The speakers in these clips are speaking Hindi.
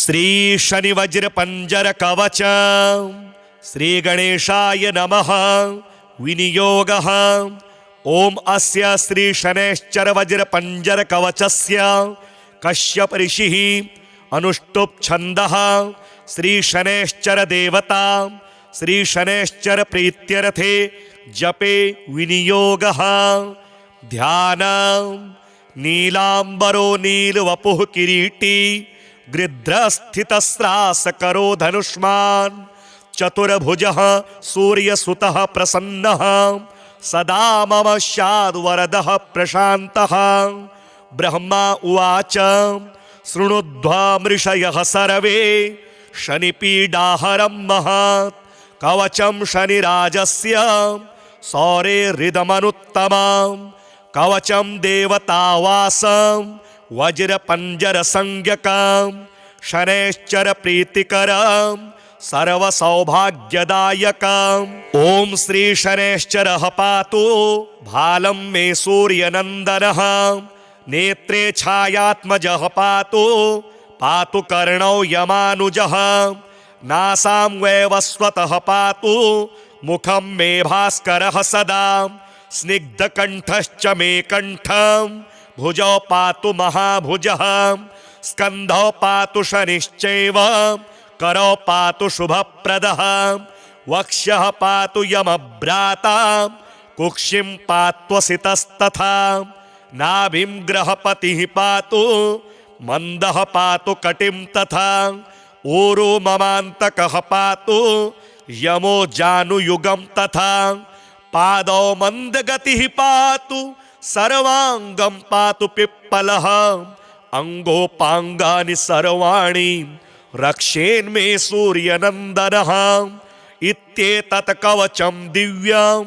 श्री शनि वज्र पंजर कवच श्री गणेशाय नमः विनियोगः। ओम अस्य श्री शनैश्चर वज्र पंजर कवचस्य कश्यप ऋषिः अनुष्टुप् छन्दः श्री शनैश्चर देवता श्री शनैश्चर प्रीत्यर्थे जपे विनियोगः। ध्यान नीलांबरो नीलवपुः किरीटी गृध्रस्थितस्रासकरो धनुष्मान् चतुर्भुजः सूर्यसुतः प्रसन्नः सदा मम स्याद्वरदः प्रशान्तः। ब्रह्मा उवाच शृणुध्वमृषयः सर्वे शनिपीडाहरं महत् कवचं शनिराजस्य सौरेर्हृदमनुत्तमं कवचं देवतावासं वज्रपञ्जरसंज्ञकं शनैश्चर प्रीतिकरं सर्वसौभाग्यदायकम्। ॐ श्री शनैश्चरः पातु भालं मे सूर्यनन्दनः नेत्रे छायात्मजः पातु पातु कर्णौ यमानुजः नासां वैवस्वतः पातु मुखं मे भास्करः सदा स्निग्धकण्ठश्च मे कण्ठं भुजौ पातु महाभुजः स्कन्धौ पातु शनिश्चैव करौ पातु शुभप्रदः वक्ष्यः पातु यमभ्राता कुक्षिं पात्वसितस्तथा नाभिं ग्रहपतिः पातु मन्दः पातु कटिं तथा ऊरो ममान्तकः पातु यमो जानुयुगं तथा पादौ मन्दगतिः पातु सर्वांगं पातु पिप्पलः अंगोपांगानि सर्वाणि रक्षेन्मे सूर्यनन्दनः। इत्येतत् कवचं दिव्यं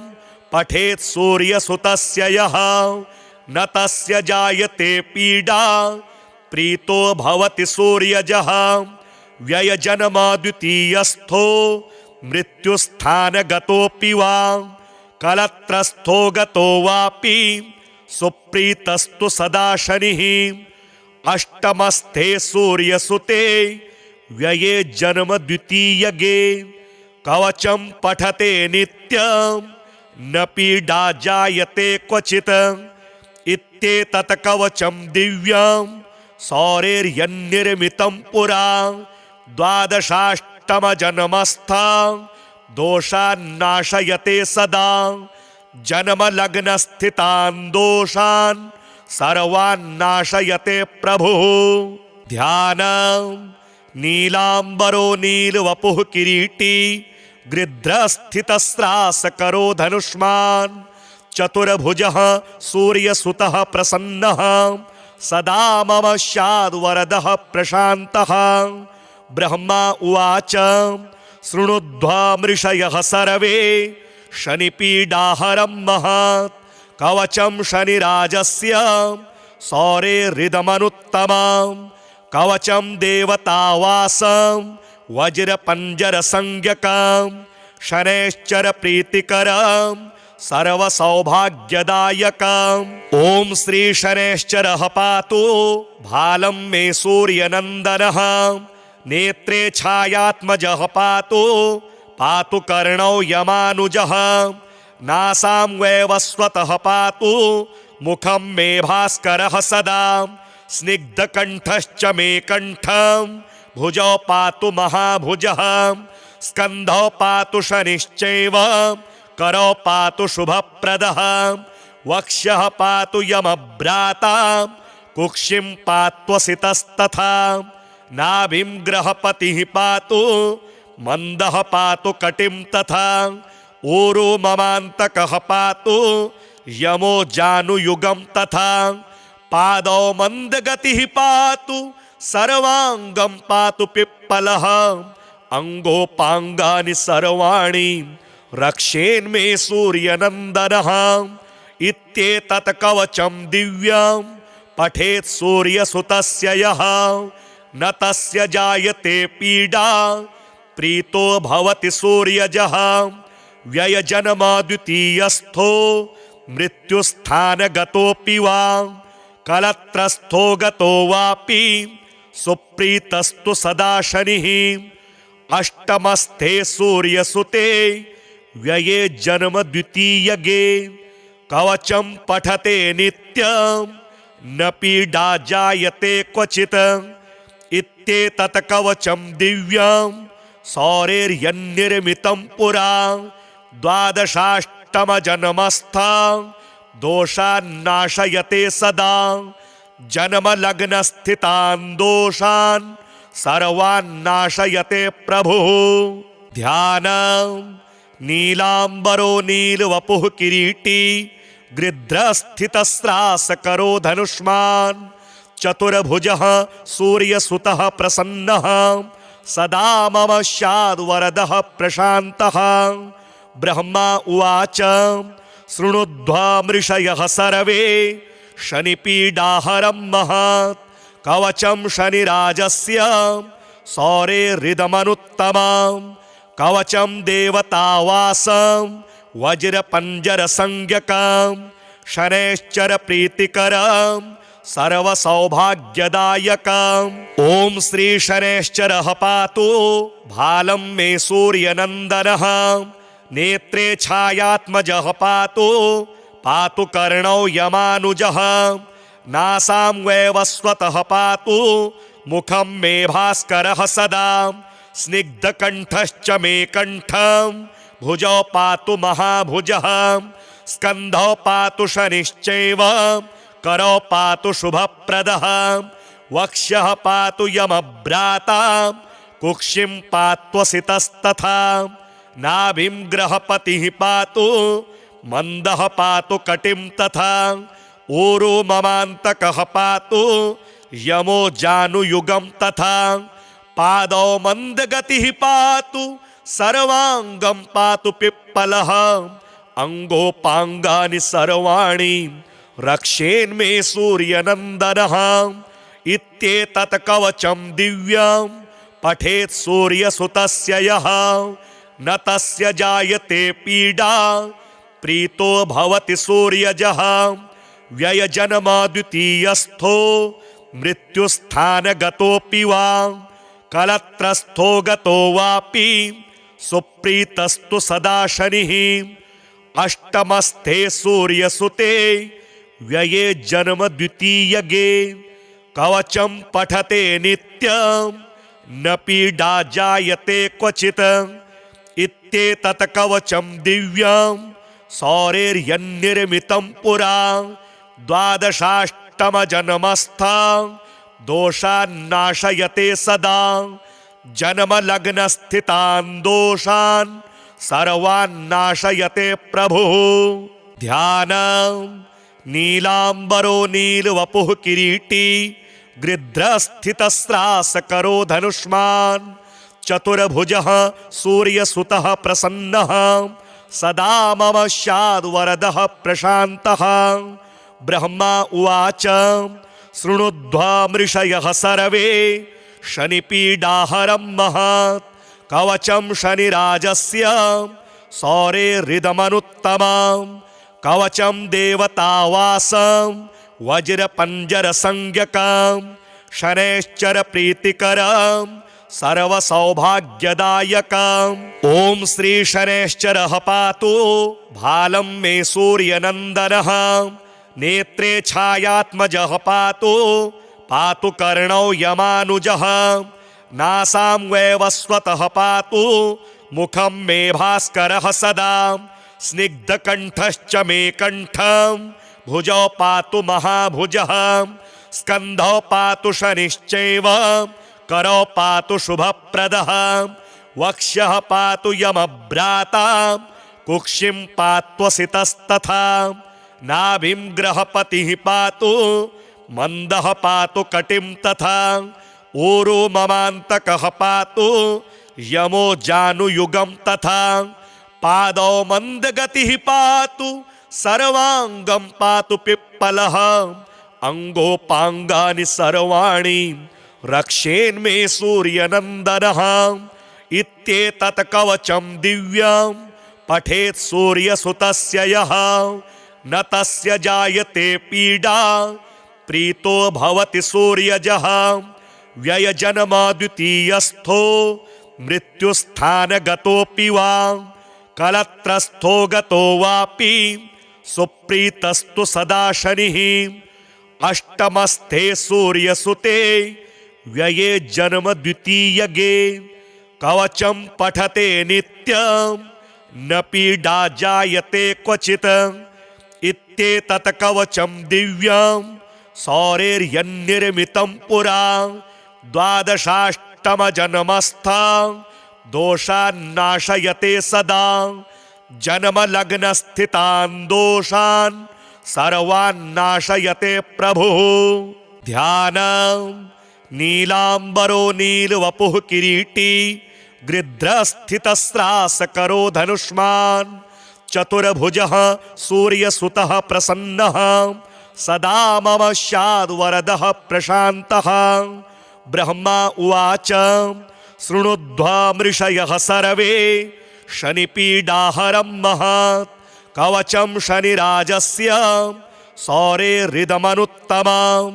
पठेत् सूर्यसुतस्य यः न तस्य जायते पीडा प्रीतो भवति सूर्यजः। व्ययजन्म द्वितीयस्थो मृत्युस्थानगतोऽपि वा कलत्रस्थो गतो वापि सुप्रीतस्तु सदा शनिः। अष्टमस्थे सूर्यसुते व्यये जन्म द्वितीयगे कवचं पठते नित्यं न पीडा जायते क्वचित्। इत्येतत् कवचं दिव्यं सौरेर्यन्निर्मितं पुरा द्वादशाष्टमजन्मस्थं दोषान्नाशयते सदा जन्मलग्नस्थितान् दोषान् सर्वान्नाशयते प्रभुः। ध्यानं नीलांबरो नीलवपुः किरीटी गृध्रस्थितस्रासकरो धनुष्मान् चतुर्भुजः सूर्यसुतः प्रसन्नः सदा मम स्याद्वरदः प्रशान्तः। ब्रह्मा उवाच शृणुध्वमृषयः सर्वे शनिपीडाहरं महत् कवचं शनिराजस्य सौरेर्हृदमनुत्तमं कवचं देवतावासं वज्रपञ्जरसंज्ञकं शनैश्चर प्रीतिकरं सर्वसौभाग्यदायकम्। ॐ श्री शनैश्चरः पातु भालं मे सूर्यनन्दनः नेत्रे छायात्मजः पातु पातु कर्णौ यमानुजः नासां वैवस्वतः पातु मुखं मे भास्करः सदा स्निग्धकण्ठश्च मे कण्ठं भुजौ पातु महाभुजः स्कन्धौ पातु शनिश्चैव करौ पातु शुभप्रदः वक्ष्यः पातु यमभ्राता कुक्षिं पात्वसितस्तथा नाभिं ग्रहपतिः पातु मन्दः पातु कटिं तथा ऊरो ममान्तकः पातु यमो जानुयुगं तथा पादौ मन्दगतिः पातु सर्वांगं पातु पिप्पलः अंगोपांगानि सर्वाणि रक्षेन्मे सूर्यनन्दनः। इत्येतत् कवचं दिव्यं पठेत् सूर्यसुतस्य यः न तस्य जायते पीडा प्रीतो भवति सूर्यजः। व्ययजन्म द्वितीयस्थो मृत्युस्थानगतोऽपि वा कलत्रस्थो गतो वापि सुप्रीतस्तु सदा शनिः अष्टमस्थे सूर्यसुते व्यये जन्म द्वितीयगे कवचं पठते नित्यं न पीडा जायते क्वचित् इत्येतत् कवचं दिव्यं सौरेर्यन्निर्मितं पुरा द्वादशाष्टमजन्मस्था दोषान्नाशयते सदा जन्मलग्नस्थितान् दोषान् सर्वान्नाशयते प्रभुः ध्यानं नीलांबरो नीलवपुः किरीटी गृध्रस्थितस्रासकरो धनुष्मान् चतुर्भुजः सूर्यसुतः प्रसन्नः सदा मम स्याद्वरदः प्रशान्तः ब्रह्मा उवाच शृणुध्वमृषयः सर्वे शनिपीडाहरं महत् कवचं शनिराजस्य सौरेर्हृदमनुत्तमं कवचं देवतावासं वज्रपञ्जरसंज्ञकं शनैश्चर प्रीतिकरं सर्वसौभाग्यदायकम् ॐ श्री शनैश्चरः पातु भालं मे सूर्यनन्दनः नेत्रे छायात्मजः पातु पातु कर्णौ यमानुजः नासां वैवस्वतः पातु मुखं मे भास्करः सदा स्निग्धकण्ठश्च मे कण्ठं भुजौ पातु महाभुजः स्कन्धौ पातु शनिश्चैव करौ पातु शुभप्रदः वक्ष्यः पातु यमभ्राता कुक्षिं पात्वसितस्तथा नाभिं ग्रहपतिः पातु मन्दः पातु कटिं तथा ऊरो ममान्तकः पातु यमो जानुयुगं तथा पादौ मन्दगतिः पातु सर्वाङ्गं पातु पिप्पलः अङ्गोपाङ्गानि सर्वाणि रक्षेन्मे सूर्यनन्दनः इत्येतत् कवचं दिव्यं पठेत् सूर्यसुतस्य यः न तस्य जायते पीडा प्रीतो भवति सूर्यजः व्ययजन्म द्वितीयस्थो मृत्युस्थानगतोऽपि वा कलत्रस्थो गतो वापि सुप्रीतस्तु सदा शनिः अष्टमस्थे सूर्यसुते व्यये जन्म द्वितीयगे कवचं पठते नित्यं न पीडा जायते क्वचित् इत्येतत् कवचं दिव्यं सौरेर्यन्निर्मितं पुरा द्वादशाष्टमजन्मस्था दोषान्नाशयते सदा जन्मलग्नस्थितान् दोषान् सर्वान्नाशयते प्रभुः ध्यानं नीलांबरो नीलवपुः किरीटी गृध्रस्थितस्रासकरो धनुष्मान् चतुर्भुजः सूर्यसुतः प्रसन्नः सदा मम स्याद्वरदः प्रशान्तः ब्रह्मा उवाच शृणुध्वमृषयः सर्वे शनिपीडाहरं महत् कवचं शनिराजस्य सौरेर्हृदमनुत्तमं कवचं देवतावासं वज्रपञ्जरसंज्ञकं शनैश्चर प्रीतिकरं सर्वसौभाग्यदायकम् ॐ श्री शनैश्चरः पातु भालं मे सूर्यनन्दनः नेत्रे छायात्मजः पातु पातु कर्णौ यमानुजः नासां वैवस्वतः पातु मुखं मे भास्करः सदा स्निग्धकण्ठश्च मे कण्ठं भुजौ पातु महाभुजः स्कन्धौ पातु शनिश्चैव करौ पातु शुभप्रदः वक्ष्यः पातु यमभ्राता कुक्षिं पात्वसितस्तथा नाभिं ग्रहपतिः पातु मन्दः पातु कटिं तथा ऊरो ममान्तकः पातु यमो जानुयुगं तथा पादौ मन्दगतिः पातु सर्वाङ्गं पातु पिप्पलः अङ्गोपाङ्गानि सर्वाणि रक्षेन्मे सूर्यनन्दनः इत्येतत् कवचं दिव्यं पठेत् सूर्यसुतस्य यः न तस्य जायते पीडा प्रीतो भवति सूर्यजः व्ययजन्म द्वितीयस्थो मृत्युस्थानगतोऽपि वा कलत्रस्थो गतो वापि सुप्रीतस्तु सदा शनिः अष्टमस्थे सूर्यसुते व्यये जन्म द्वितीयगे कवचं पठते नित्यं न पीडा जायते क्वचित् इत्येतत् कवचं दिव्यं सौरेर्यन्निर्मितं पुरा द्वादशाष्टमजन्मस्था दोषान्नाशयते सदा जन्मलग्नस्थितान् दोषान् सर्वान्नाशयते प्रभुः। ध्यानं नीलाम्बरो नीलवपुः किरीटी गृध्रस्थितस्रासकरो धनुष्मान् चतुर्भुजः सूर्यसुतः प्रसन्नः सदा मम स्याद्वरदः प्रशान्तः। ब्रह्मा उवाच शृणुध्वमृषयः सर्वे शनिपीडाहरं महत् कवचं शनिराजस्य सौरेर्हृदमनुत्तमं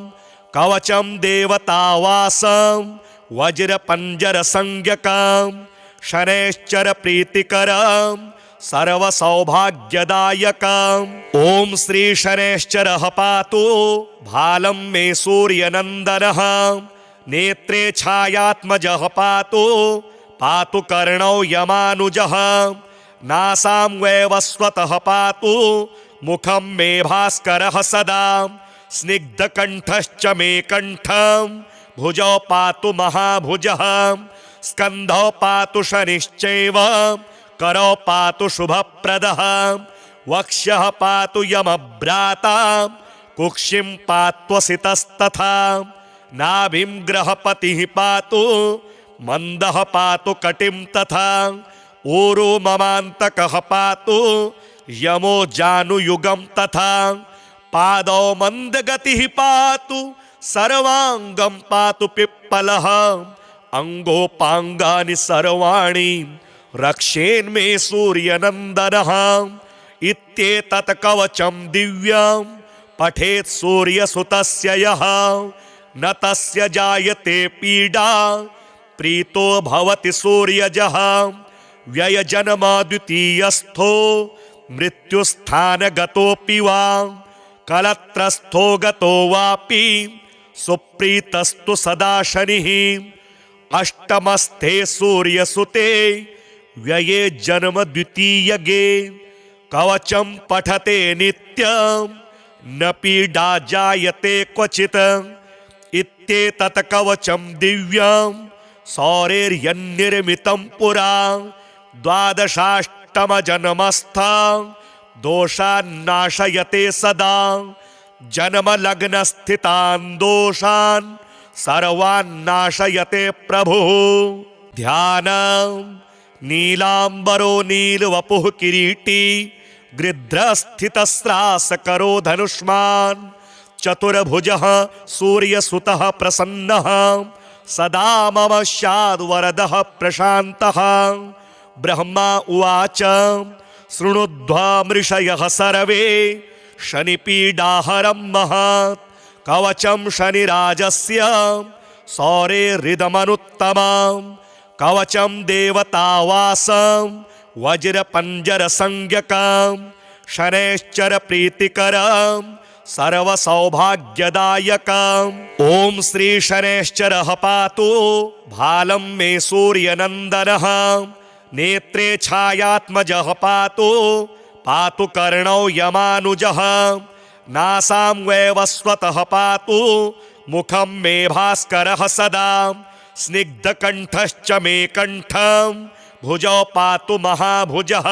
कवचं देवतावासं वज्रपञ्जरसंज्ञकं शनैश्चर प्रीतिकरं सर्वसौभाग्यदायकम्। ॐ श्री शनैश्चरः पातु भालं मे सूर्यनन्दनः नेत्रे छायात्मजः पातु पातु कर्णौ यमानुजः नासां वैवस्वतः पातु मुखं मे भास्करः सदा स्निग्धकण्ठश्च मे कण्ठं भुजौ पातु महाभुजः स्कन्धौ पातु शनिश्चैव करौ पातु शुभप्रदः वक्ष्यः पातु यमभ्राता कुक्षिं पात्वसितस्तथा नाभिं ग्रहपतिः पातु मन्दः पातु कटिं तथा ऊरो ममान्तकः पातु यमो जानुयुगं तथा पादौ मन्दगतिः पातु सर्वाङ्गं पातु पिप्पलः अङ्गोपाङ्गानि सर्वाणि रक्षेन्मे सूर्यनन्दनः इत्येतत् कवचं दिव्यं पठेत् सूर्यसुतस्य यः न तस्य जायते पीडा प्रीतो भवति सूर्यजः व्ययजन्म द्वितीयस्थो मृत्युस्थानगतोऽपि वा कलत्रस्थो गतो वापि सुप्रीतस्तु सदा शनिः अष्टमस्थे सूर्यसुते व्यये जन्म द्वितीयगे कवचं पठते नित्यं न पीडा जायते क्वचित् इत्येतत् कवचं दिव्यं सौरेर्यन्निर्मितं पुरा द्वादशाष्टमजन्मस्था दोषान्नाशयते सदा जन्मलग्नस्थितान् दोषान् सर्वान्नाशयते प्रभुः। ध्यानं नीलाम्बरो नीलवपुः किरीटी गृध्रस्थितस्रासकरो धनुष्मान् चतुर्भुजः सूर्यसुतः प्रसन्नः सदा मम स्याद्वरदः प्रशान्तः। ब्रह्मा उवाच शृणुध्वमृषयः सर्वे शनिपीडाहरं महत् कवचं शनिराजस्य सौरेर्हृदमनुत्तमं कवचं देवतावासं वज्रपञ्जरसंज्ञकं शनैश्चर प्रीतिकरं सर्वसौभाग्यदायकम्। ॐ श्री शनैश्चरः पातु भालं मे सूर्यनन्दनः नेत्रे छायात्मजः पातु पातु कर्णौ यमानुजः नासां वैवस्वतः पातु मुखं मे भास्करः सदा स्निग्धकण्ठश्च मे कण्ठं भुजौ पातु महाभुजः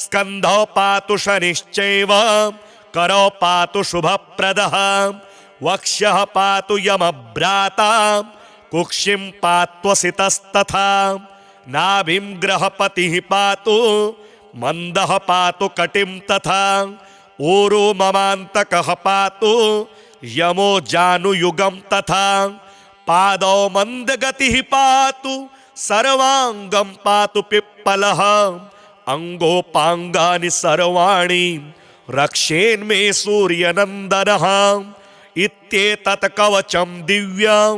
स्कन्धौ पातु शनिश्चैव करौ पातु शुभप्रदः वक्ष्यः पातु यमभ्राता कुक्षिं पात्वसितस्तथा नाभिं ग्रहपतिः पातु मन्दः पातु कटिं तथा ऊरो ममान्तकः पातु यमो जानुयुगं तथा पादौ मन्दगतिः पातु सर्वाङ्गं पातु पिप्पलः अङ्गोपाङ्गानि सर्वाणि रक्षेन्मे सूर्यनन्दनः इत्येतत् कवचं दिव्यं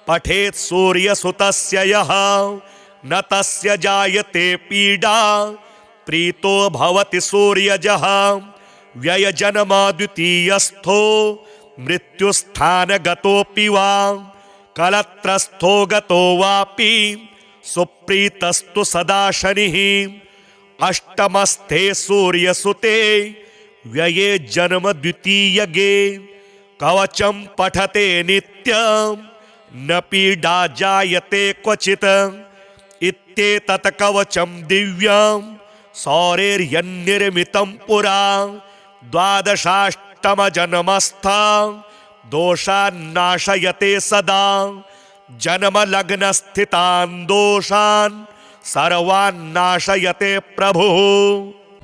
पठेत् सूर्यसुतस्य यः न तस्य जायते पीडा प्रीतो भवति सूर्यजः व्ययजन्म द्वितीयस्थो मृत्युस्थानगतोऽपि वा कलत्रस्थो गतो वापि सुप्रीतस्तु सदा शनिः अष्टमस्थे सूर्यसुते व्यये जन्म द्वितीयगे कवचं पठते नित्यं न पीडा जायते क्वचित् इत्येतत् कवचं दिव्यं सौरेर्यन्निर्मितं पुरा द्वादशाष्टमजन्मस्थं दोषान्नाशयते सदा जन्मलग्नस्थितान् दोषान् सर्वान्नाशयते प्रभुः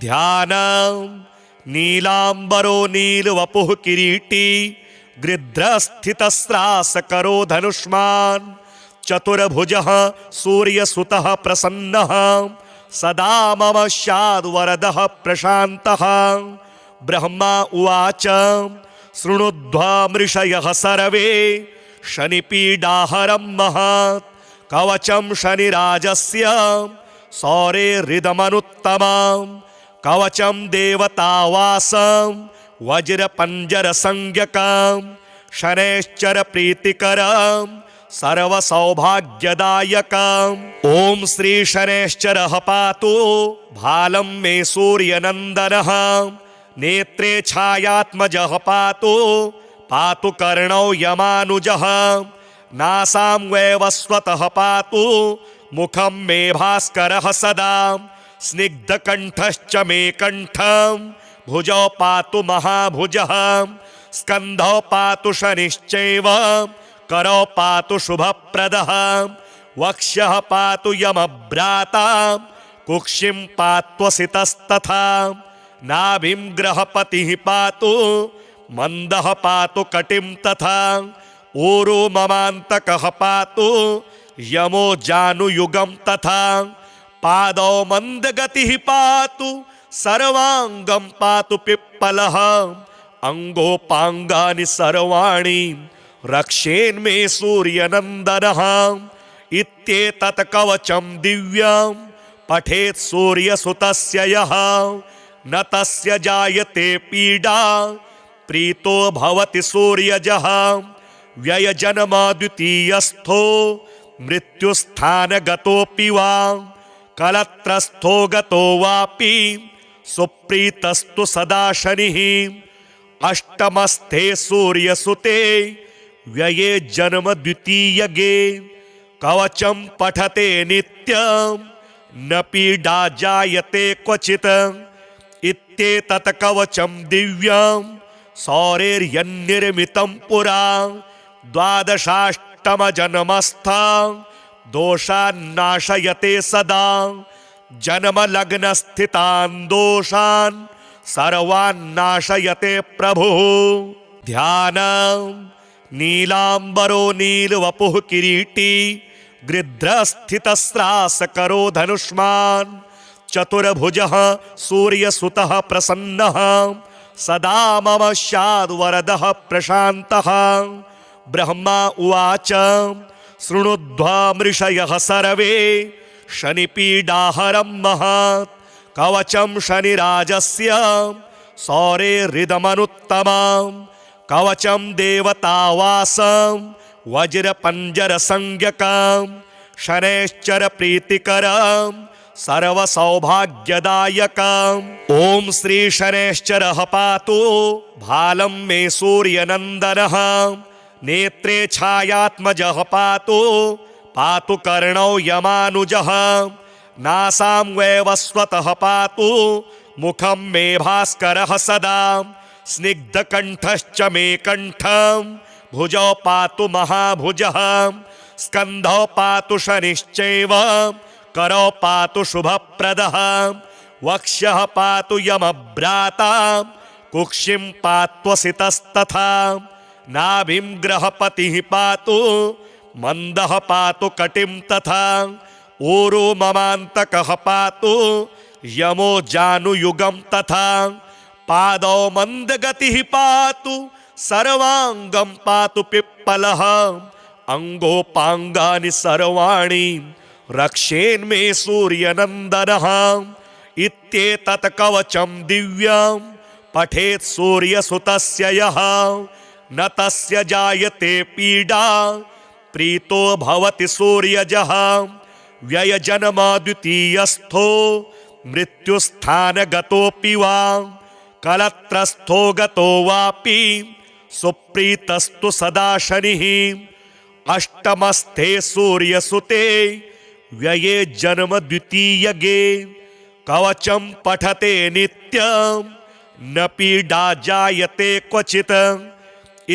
ध्यानं नीलाम्बरो नीलवपुः किरीटी गृध्रस्थितस्रासकरो धनुष्मान् चतुर्भुजः सूर्यसुतः प्रसन्नः सदा मम स्याद्वरदः प्रशान्तः ब्रह्मा उवाच शृणुध्वमृषयः सर्वे शनिपीडाहरं महत् कवचं शनिराजस्य सौरेर्हृदमनुत्तमं कवचं देवतावासं वज्रपञ्जरसंज्ञकं शनैश्चरप्रीतिकरं सर्वसौभाग्यदायकम् ॐ श्री शनैश्चरः पातु भालं मे सूर्यनन्दनः नेत्रे छायात्मजः पातु पातु कर्णौ यमानुजः नासां वैवस्वतः पातु मुखं मे भास्करः सदा स्निग्धकण्ठश्च मे कण्ठं भुजौ पातु महाभुजः स्कन्धौ पातु शनिश्चैव करौ पातु शुभप्रदः वक्ष्यः पातु यमभ्राता कुक्षिं पात्वसितस्तथा नाभिं ग्रहपतिः पातु मन्दः पातु कटिं तथा ऊरो ममान्तकः पातु यमो जानुयुगं तथा पादौ मन्दगतिः पातु सर्वाङ्गं पातु पिप्पलः अङ्गोपाङ्गानि सर्वाणि रक्षेन्मे सूर्यनन्दनः इत्येतत् कवचं दिव्यं पठेत् सूर्यसुतस्य यः न तस्य जायते पीडा प्रीतो भवति सूर्यजः व्ययजन्म द्वितीयस्थो मृत्युस्थानगतोऽपि वा कलत्रस्थो गतो वापि सुप्रीतस्तु सदा शनिः अष्टमस्थे सूर्यसुते व्यये जन्म द्वितीयगे कवचं पठते नित्यं न पीडा जायते क्वचित् इत्येतत् कवचं दिव्यं सौरेर्यन्निर्मितं पुरा द्वादशाष्टमजन्मस्थं दोषान्नाशयते सदा जन्मलग्नस्थितान् दोषान् सर्वान्नाशयते प्रभुः ध्यानं नीलाम्बरो नीलवपुः किरीटी गृध्रस्थितस्रासकरो धनुष्मान् चतुर्भुजः सूर्यसुतः प्रसन्नः सदा मम स्याद्वरदः प्रशान्तः ब्रह्मा उवाच शृणुध्वमृषयः सर्वे शनिपीडाहरं महत् कवचं शनिराजस्य सौरेर्हृदमनुत्तमं कवचं देवतावासं वज्रपञ्जरसंज्ञकं शनैश्चरप्रीतिकरं सर्वसौभाग्यदायकम् ॐ श्री शनैश्चरः पातु भालं मे सूर्यनन्दनः नेत्रे छायात्मजः पातु पातु कर्णौ यमानुजः नासां वैवस्वतः पातु मुखं मे भास्करः सदा स्निग्धकण्ठश्च मे कण्ठं भुजौ पातु महाभुजः स्कन्धौ पातु शनिश्चैव करौ पातु शुभप्रदः वक्ष्यः पातु यमभ्राता कुक्षिं पात्वसितस्तथा नाभिं ग्रहपतिः पातु मन्दः पातु कटिं तथा ऊरो ममान्तकः पातु यमो जानुयुगं तथा पादौ मन्दगतिः पातु सर्वाङ्गं पातु पिप्पलः अंगोपांगानि सर्वाणि रक्षेन्मे सूर्यनंदनः इत्येतत् कवचं दिव्यं पठेत् सूर्यसुतस्य यः न तस्य जायते पीडा प्रीतो भवति सूर्यजः व्ययजन्म द्वितीयस्थो मृत्युस्थानगतोऽपि वा कलत्रस्थो गतो वापि सुप्रीतस्तु सदा शनिः अष्टमस्थे सूर्यसुते व्यये जन्म द्वितीयगे कवचं पठते नित्यं न पीडा जायते क्वचित्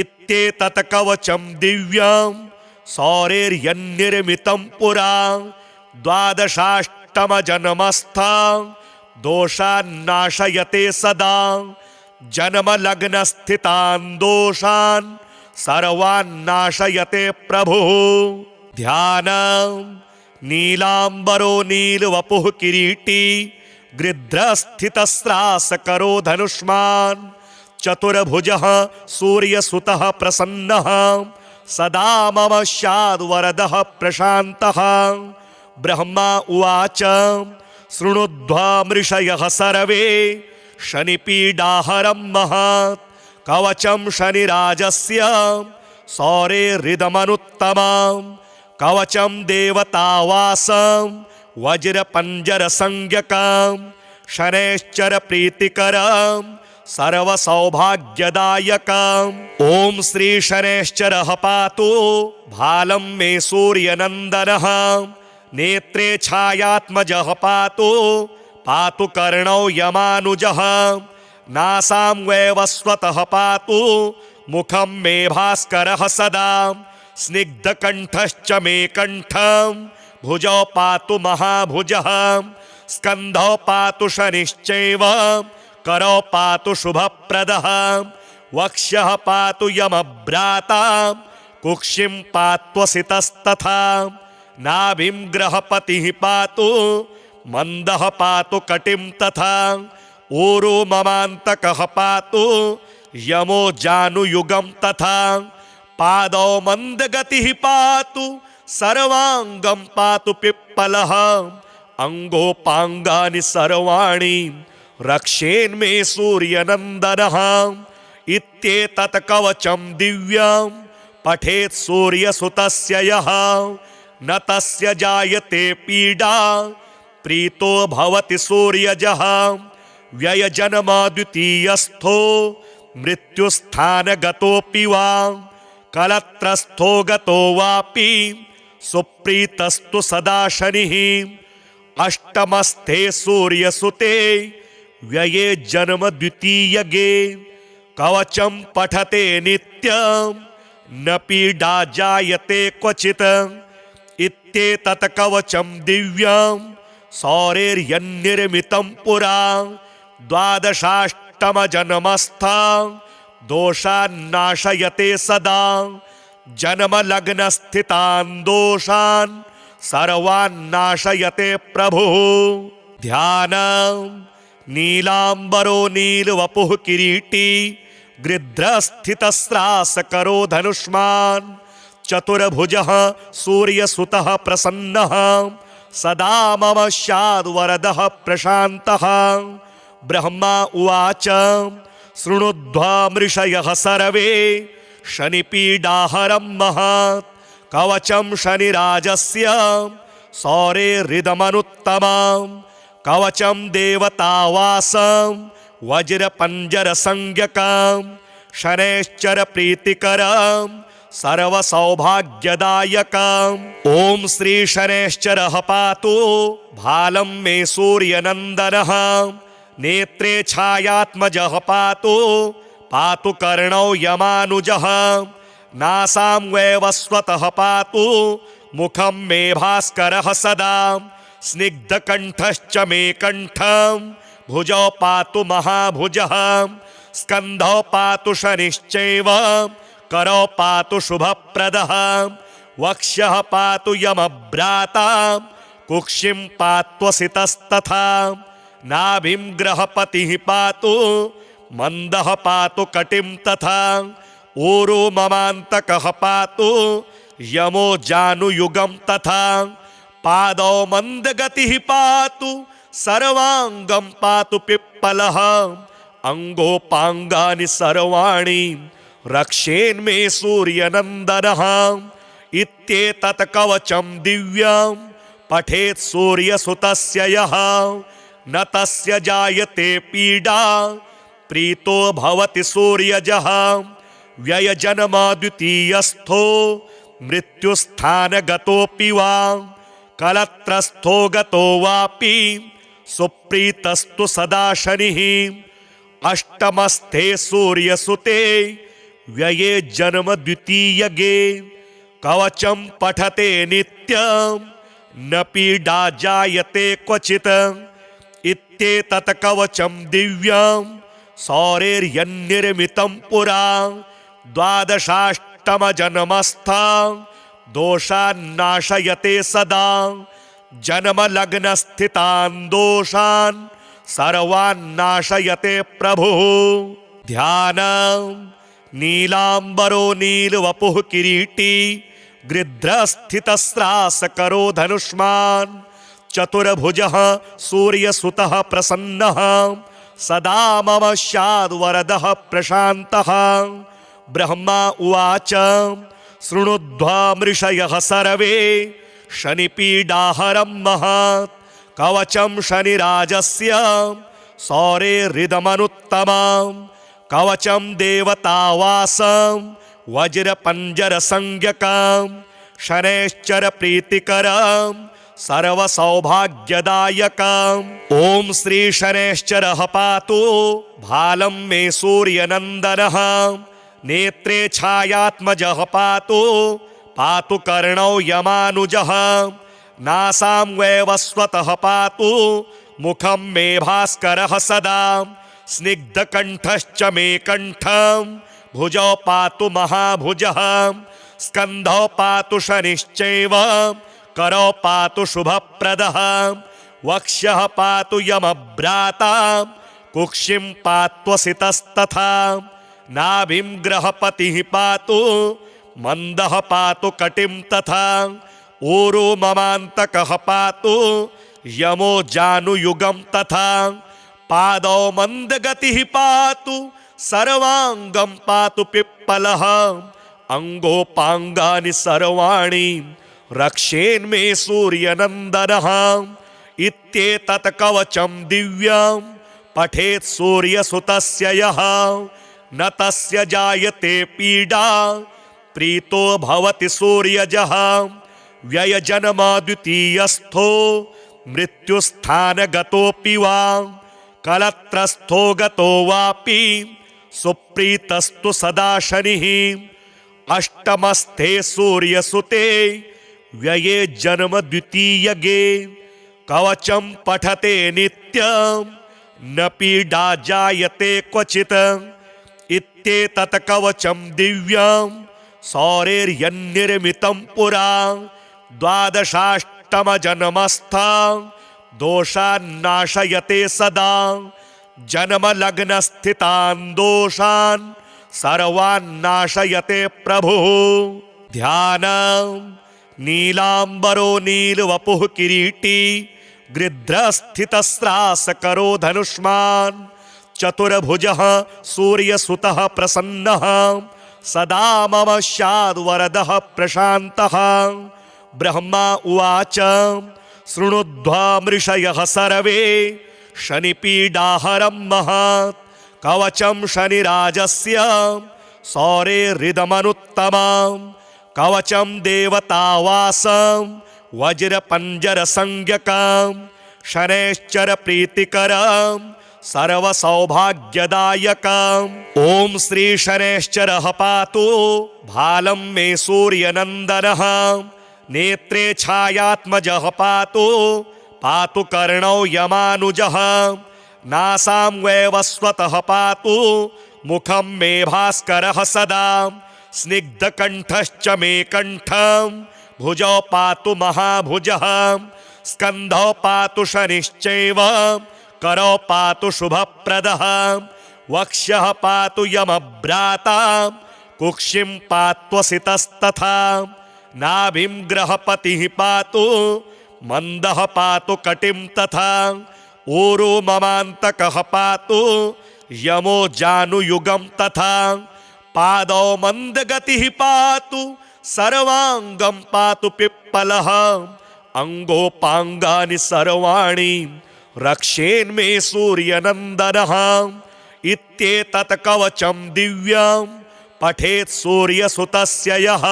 इत्येतत् कवचं दिव्यं सौरेर्यन्निर्मितं पुरा द्वादशाष्टमजन्मस्था दोषान्नाशयते सदा जन्मलग्नस्थितान् दोषान् सर्वान्नाशयते प्रभुः ध्यानं नीलाम्बरो नीलवपुः किरीटी गृध्रस्थितस्रासकरो धनुष्मान् चतुर्भुजः सूर्यसुतः प्रसन्नः सदा मम स्याद्वरदः प्रशान्तः ब्रह्मा उवाच शृणुध्वा मृषयः सर्वे शनिपीडाहरं महत् कवचं शनिराजस्य सौरेर्हृदमनुत्तमं कवचं देवतावासं वज्रपञ्जरसंज्ञकं शनैश्चरप्रीतिकरं सर्वसौभाग्यदायकम् ॐ श्री शनैश्चरः पातु भालं मे सूर्यनन्दनः नेत्रे छायात्मजः पातु पातु कर्णौ यमानुजः नासां वैवस्वतः पातु मुखं मे भास्करः सदा स्निग्धकण्ठश्च मे कण्ठं भुजौ पातु महाभुजः स्कन्धौ पातु शनिश्चैव करौ पातु शुभप्रदः वक्ष्यः पातु यमभ्राता कुक्षिं पात्वसितस्तथा नाभिं ग्रहपतिः पातु मन्दः पातु कटिं तथा ऊरो ममान्तकः पातु यमो जानुयुगं तथा पादौ मन्दगतिः पातु सर्वाङ्गं पातु पिप्पलः अंगोपांगानि सर्वाणि रक्षेन्मे सूर्यनन्दनः इत्येतत् कवचं दिव्यं पठेत् सूर्यसुतस्य यः न तस्य जायते पीडा प्रीतो भवति सूर्यजः व्ययजन्म द्वितीयस्थो मृत्युस्थानगतोऽपि वा कलत्रस्थो गतो वापि सुप्रीतस्तु सदा शनिः अष्टमस्थे सूर्यसुते व्यये जन्म द्वितीयगे कवचं पठते नित्यं न पीडा जायते क्वचित् इत्येतत् कवचं दिव्यं सौरेर्यन्निर्मितं पुरा द्वादशाष्टमजन्मस्था दोषान्नाशयते सदा जन्मलग्नस्थितान् दोषान् सर्वान्नाशयते प्रभुः ध्यानं नीलाम्बरो नीलवपुः किरीटी गृध्रस्थितस्रासकरो धनुष्मान् चतुर्भुजः सूर्यसुतः प्रसन्नः सदा मम स्याद्वरदः प्रशान्तः ब्रह्मा उवाच शृणुध्वा मृषयः सर्वे शनिपीडाहरं महत् कवचं शनिराजस्य सौरेर्हृदमनुत्तमं कवचं देवतावासं वज्रपञ्जरसंज्ञकं शनैश्चरप्रीतिकरं सर्वसौभाग्यदायकम् ॐ श्री शनैश्चरः पातु भालं मे सूर्यनन्दनः नेत्रे छायात्मजः पातु पातु कर्णौ यमानुजः नासां वैवस्वतः पातु मुखं मे भास्करः सदा स्निग्धकण्ठश्च मे कण्ठं भुजौ पातु महाभुजः स्कन्धौ पातु शनिश्चैव करौ पातु शुभप्रदः वक्ष्यः पातु यमभ्राता कुक्षिं पात्वसितस्तथा नाभिं ग्रहपतिः पातु मन्दः पातु कटिं तथा ऊरो ममान्तकः पातु यमो जानुयुगं तथा पादौ मन्दगतिः पातु सर्वांगं पातु पिप्पलः अंगोपांगानि सर्वाणि रक्षेन्मे सूर्यनन्दनः इत्येतत् कवचं दिव्यं पठेत् सूर्यसुतस्य यः न तस्य जायते पीडा प्रीतो भवति सूर्यजः व्ययजन्म द्वितीयस्थो मृत्युस्थानगतोऽपि वा कलत्रस्थो गतो वापि सुप्रीतस्तु सदा शनिः अष्टमस्थे सूर्यसुते व्यये जन्म द्वितीयगे कवचं पठते नित्यं न पीडा जायते क्वचित् इत्येतत् कवचं दिव्यं सौरेर्यन्निर्मितं पुरा द्वादशाष्टमजन्मस्थं दोषान्नाशयते सदा जन्मलग्नस्थितान् दोषान् सर्वान्नाशयते प्रभुः ध्यानं नीलाम्बरो नीलवपुः किरीटी गृध्रस्थितस्रासकरो धनुष्मान् चतुर्भुजः सूर्यसुतः प्रसन्नः सदा मम स्याद्वरदः प्रशान्तः ब्रह्मा उवाच शृणुध्वमृषयः सर्वे शनिपीडाहरं महत् कवचं शनिराजस्य सौरेर्हृदमनुत्तमं कवचं देवतावासं वज्रपञ्जरसंज्ञकं शनैश्चरप्रीतिकरं सर्वसौभाग्यदायकम् ॐ श्री शनैश्चरः पातु भालं मे सूर्यनन्दनः नेत्रे छायात्मजः पातु पातु कर्णौ यमानुजः नासां वैवस्वतः पातु मुखं मे भास्करः सदा स्निग्धकण्ठश्च मे कण्ठं भुजौ पातु महाभुजः स्कन्धौ पातु शनिश्चैव करौ पातु शुभप्रदः वक्ष्यः पातु यमभ्राता कुक्षिं पात्वसितस्तथा नाभिं ग्रहपतिः पातु मन्दः पातु कटिं तथा ऊरो ममान्तकः पातु यमो जानुयुगं तथा पादौ मन्दगतिः पातु सर्वांगं पातु पिप्पलः अंगोपांगानि सर्वाणि रक्षेन्मे सूर्यनन्दनः इत्येतत् कवचं दिव्यं पठेत् सूर्यसुतस्य यः न तस्य जायते पीडा प्रीतो भवति सूर्यजः व्ययजन्म द्वितीयस्थो मृत्युस्थानगतोऽपि वा कलत्रस्थो गतो वापि सुप्रीतस्तु सदा शनिः अष्टमस्थे सूर्यसुते व्यये जन्म द्वितीयगे कवचं पठते नित्यं न पीडा जायते क्वचित् इत्येतत् कवचं दिव्यं सौरेर्यन्निर्मितं पुरा द्वादशाष्टमजन्मस्थं दोषान्नाशयते सदा जन्मलग्नस्थितान् दोषान् सर्वान्नाशयते प्रभुः ध्यानं नीलाम्बरो नीलवपुः किरीटी गृध्रस्थितस्रासकरो धनुष्मान् चतुर्भुजः सूर्यसुतः प्रसन्नः सदा मम स्याद्वरदः प्रशान्तः ब्रह्मा उवाच शृणुध्वमृषयः सर्वे शनिपीडाहरं महत् कवचं शनिराजस्य सौरेर्हृदमनुत्तमं कवचं देवतावासं वज्रपञ्जरसंज्ञकं शनैश्चरप्रीतिकरं सर्वसौभाग्यदायकम् ॐ श्री शनैश्चरः पातु भालं मे सूर्यनन्दनः नेत्रे छायात्मजः पातु पातु कर्णौ यमानुजः नासां वैवस्वतः पातु मुखं मे भास्करः सदा स्निग्धकण्ठश्च मे कण्ठं भुजौ पातु महाभुजः स्कन्धौ पातु शनिश्चैव करौ पातु शुभप्रदः वक्ष्यः पातु यमभ्राता कुक्षिं पात्वसितस्तथा नाभिं ग्रहपतिः पातु मंदः पातु कटिं तथा ऊरो ममान्तकः पातु यमो जानुयुगं तथा पादौ मंदगतिः पातु सर्वांगं पातु पिप्पलः अंगोपांगानि सर्वाणि रक्षेन्मे सूर्यनन्दनः इत्येतत् कवचं दिव्यं पठेत् सूर्यसुतस्य यः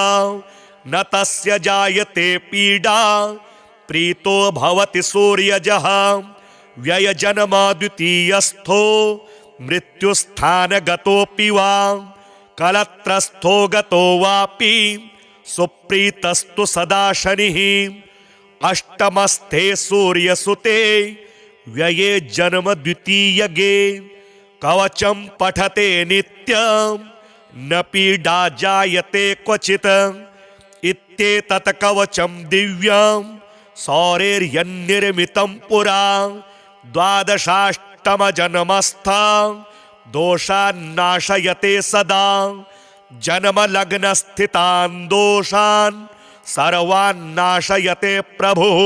न तस्य जायते पीडा प्रीतो भवति सूर्यजः व्ययजन्म द्वितीयस्थो मृत्युस्थानगतोऽपि वा कलत्रस्थो गतो वापि सुप्रीतस्तु सदा शनिः अष्टमस्थे सूर्यसुते व्यये जन्म द्वितीयगे कवचं पठते नित्यं न पीडा जायते क्वचित् इत्येतत् कवचं दिव्यं सौरेर्यन्निर्मितं पुरा द्वादशाष्टमजन्मस्था दोषान्नाशयते सदा जन्मलग्नस्थितान् दोषान् सर्वान् नाशयते प्रभुः।